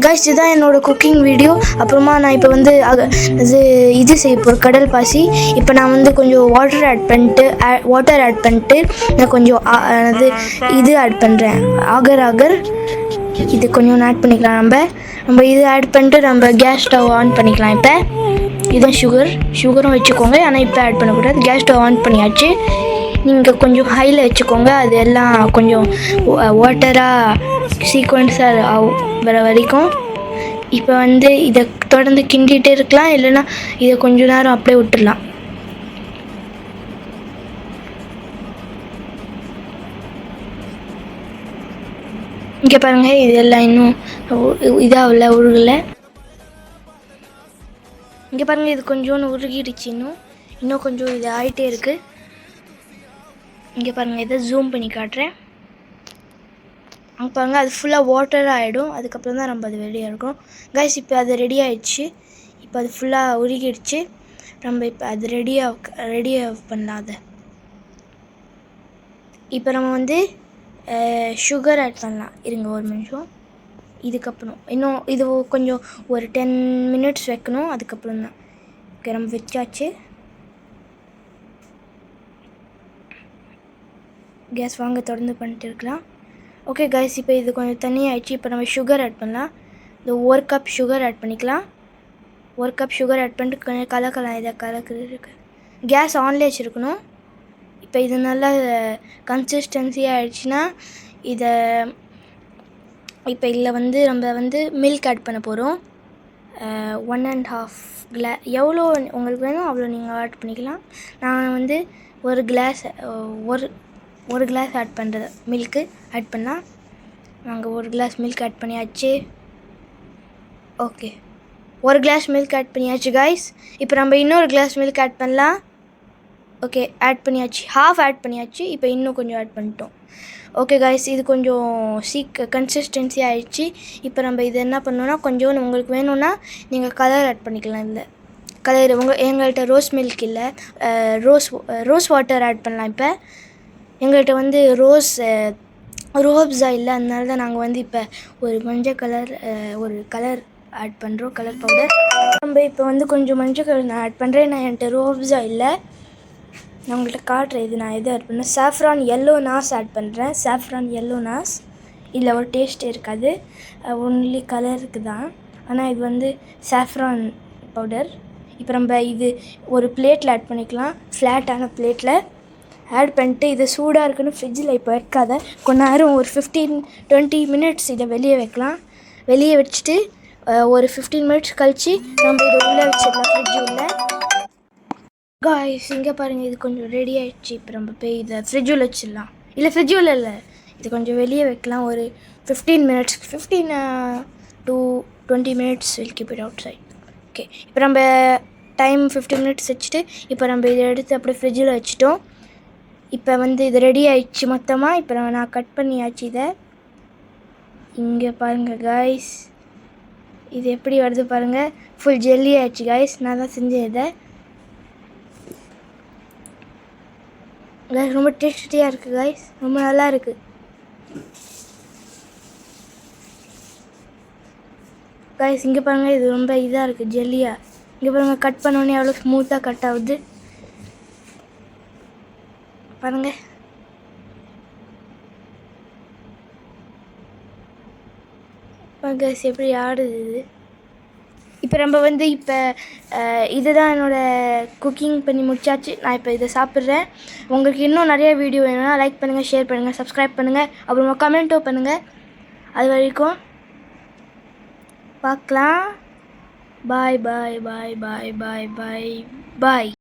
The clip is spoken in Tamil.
கைஸ் இதுதான் என்னோடய குக்கிங் வீடியோ. அப்புறமா நான் இப்போ வந்து இது செய்ய போகிறேன், கடல் பாசி. இப்போ நான் வந்து கொஞ்சம் வாட்டர் ஆட் பண்ணிட்டு நான் கொஞ்சம் இது ஆட் பண்ணுறேன், ஆகர் இது கொஞ்சம் ஆட் பண்ணிக்கலாம். நம்ம இது ஆட் பண்ணிட்டு நம்ம கேஸ் ஸ்டவ் ஆன் பண்ணிக்கலாம். இப்போ இதுதான் சுகரும் வச்சுக்கோங்க, ஆனால் இப்போ ஆட் பண்ணக்கூடாது. கேஸ் ஸ்டவ் ஆன் பண்ணியாச்சு. நீங்கள் கொஞ்சம் ஹையில் வச்சுக்கோங்க, அது எல்லாம் கொஞ்சம் வாட்டராக சீக்வன்ஸாக வர வரைக்கும். இப்போ வந்து இதை தொடர்ந்து கிண்டிகிட்டே இருக்கலாம், இல்லைன்னா இதை கொஞ்சம் நேரம் அப்படியே விட்டுடலாம். இங்கே பாருங்கள், இதெல்லாம் இன்னும் இதாகல, உருகலை. இங்கே பாருங்கள், இது கொஞ்சோன்னு உருகிடுச்சு. இன்னும் கொஞ்சம் இது ஆகிட்டே இருக்குது. இங்கே பாருங்கள், இதை ஜூம் பண்ணி காட்டுறேன். அங்கே பாருங்கள், அது ஃபுல்லாக வாட்டராக ஆகிடும். அதுக்கப்புறம் தான் நம்ம அது ரெடியாக இருக்கும். கைஸ் இப்போ அது ரெடி ஆகிடுச்சு. இப்போ அது ஃபுல்லாக உருகிடுச்சு. நம்ம இப்போ அது ரெடியாக பண்ணலாம். அதை இப்போ நம்ம வந்து சுகர் ஆட் பண்ணலாம். இருங்க ஒரு நிமிஷம். இதுக்கப்புறம் இன்னும் இது கொஞ்சம் ஒரு 10 மினிட்ஸ் வைக்கணும். அதுக்கப்புறம் தான் ஓகே, நம்ம வச்சாச்சு. கேஸ் வாங்க தொடர்ந்து பண்ணிட்டு இருக்கலாம். ஓகே கைஸ், இப்போ இது கொஞ்சம் தண்ணி ஆகிடுச்சு. இப்போ நம்ம சுகர் ஆட் பண்ணலாம். இந்த 1 கப் சுகர் ஆட் பண்ணிக்கலாம். 1 கப் சுகர் ஆட் பண்ணிட்டு கொஞ்சம் கலக்கலாம். இதை கலக்கு கேஸ் ஆன்லேயே வச்சுருக்கணும். இப்போ இது நல்லா கன்சிஸ்டன்சி ஆகிடுச்சுன்னா இதை இப்போ இதில் வந்து நம்ம வந்து மில்க் ஆட் பண்ண போகிறோம். 1.5 கிளாஸ், எவ்வளோ உங்களுக்கு வேணும் அவ்வளோ நீங்கள் ஆட் பண்ணிக்கலாம். நான் வந்து ஒரு கிளாஸ் ஆட் பண்ணுறது மில்க்கு ஆட் பண்ணால் நாங்கள் 1 கிளாஸ் மில்க் ஆட் பண்ணியாச்சு. ஓகே, 1 கிளாஸ் மில்க் ஆட் பண்ணியாச்சு கைஸ். இப்போ நம்ம இன்னொரு கிளாஸ் மில்க் ஆட் பண்ணலாம். ஓகே, ஆட் பண்ணியாச்சு, ஹாஃப் ஆட் பண்ணியாச்சு. இப்போ இன்னும் கொஞ்சம் ஆட் பண்ணிட்டோம். ஓகே கைஸ், இது கொஞ்சம் கன்சிஸ்டன்சி ஆகிடுச்சு. இப்போ நம்ம இது என்ன பண்ணோன்னா, கொஞ்சம் உங்களுக்கு வேணும்னா நீங்கள் கலர் ஆட் பண்ணிக்கலாம். இல்லை கலர் எங்கள்கிட்ட ரோஸ் மில்க் இல்லை, ரோஸ் வாட்டர் ஆட் பண்ணலாம். இப்போ எங்கள்கிட்ட வந்து ரோப்ஸா இல்லை, அதனால தான் நாங்கள் வந்து இப்போ ஒரு மஞ்சள் கலர் ஆட் பண்ணுறோம், கலர் பவுடர். நம்ம இப்போ வந்து கொஞ்சம் மஞ்சள் கலர் நான் ஆட் பண்ணுறேன். நான் என்கிட்ட ரோப்ஸா இல்லை, நான் உங்கள்கிட்ட காட்டுறேன். இது நான் எது ஆட் பண்ணேன், சாஃப்ரான் எல்லோ நாஸ் ஆட் பண்ணுறேன். சாஃப்ரான் எல்லோ நாஸ் இதில் ஒரு டேஸ்ட் இருக்காது, ஒன்லி கலருக்கு தான். ஆனால் இது வந்து சாஃப்ரான் பவுடர். இப்போ நம்ம இது ஒரு பிளேட்டில் ஆட் பண்ணிக்கலாம், ஃப்ளாட்டான பிளேட்டில் ஆட் பண்ணிட்டு இது சூடாக இருக்குன்னு ஃப்ரிட்ஜில் இப்போ வைக்காத, கொஞ்ச நேரம் ஒரு 15-20 மினிட்ஸ் இதை வெளியே வைக்கலாம். வெளியே வச்சுட்டு ஒரு 15 மினிட்ஸ் கழித்து நம்ம இதை உள்ளே வச்சிடலாம், ஃப்ரிட்ஜ் உள்ளே. காய்ஸ் இங்கே பாருங்கள், இது கொஞ்சம் ரெடி ஆகிடுச்சு. இப்போ நம்ம போய் இதை ஃப்ரிட்ஜில் வச்சிடலாம். இல்லை ஃப்ரிட்ஜில் இல்லை, இது கொஞ்சம் வெளியே வைக்கலாம். ஒரு 15 minutes, 15 to 20 minutes will keep it outside. Okay, இப்போ நம்ம டைம் 15 மினிட்ஸ் வச்சுட்டு இப்போ நம்ம இதை எடுத்து அப்படியே ஃப்ரிட்ஜில் வச்சுட்டோம். இப்போ வந்து இது ரெடி ஆகிடுச்சு மொத்தமாக. இப்போ நான் கட் பண்ணியாச்சு இதை. இங்கே பாருங்கள் காய்ஸ், இது எப்படி வருது பாருங்கள், ஃபுல் ஜெல்லி ஆகிடுச்சு காய்ஸ். நான் தான் செஞ்சேன் இதை. ரொம்ப டேஸ்டியாக இருக்குது காய்ஸ், ரொம்ப நல்லா இருக்குது காய்ஸ். இங்கே பாருங்கள், இது ரொம்ப இதாக இருக்குது, ஜெல்லியாக. இங்கே பாருங்கள், கட் பண்ணோன்னே எவ்வளோ ஸ்மூத்தாக கட் ஆகுது பாருங்கள். காய்ஸ் எப்படி ஆடுது இது. இப்போ நம்ம வந்து இதுதான் என்னோடய குக்கிங் பண்ணி முடிச்சாச்சு. நான் இப்போ இதை சாப்பிட்றேன். உங்களுக்கு இன்னும் நிறைய வீடியோ வேணும்னா லைக் பண்ணுங்கள், ஷேர் பண்ணுங்கள், சப்ஸ்கிரைப் பண்ணுங்கள், அப்புறமா கமெண்ட்டும் பண்ணுங்கள். அது வரைக்கும் பார்க்கலாம். பாய் பாய் பாய் பாய் பாய் பாய் பாய்.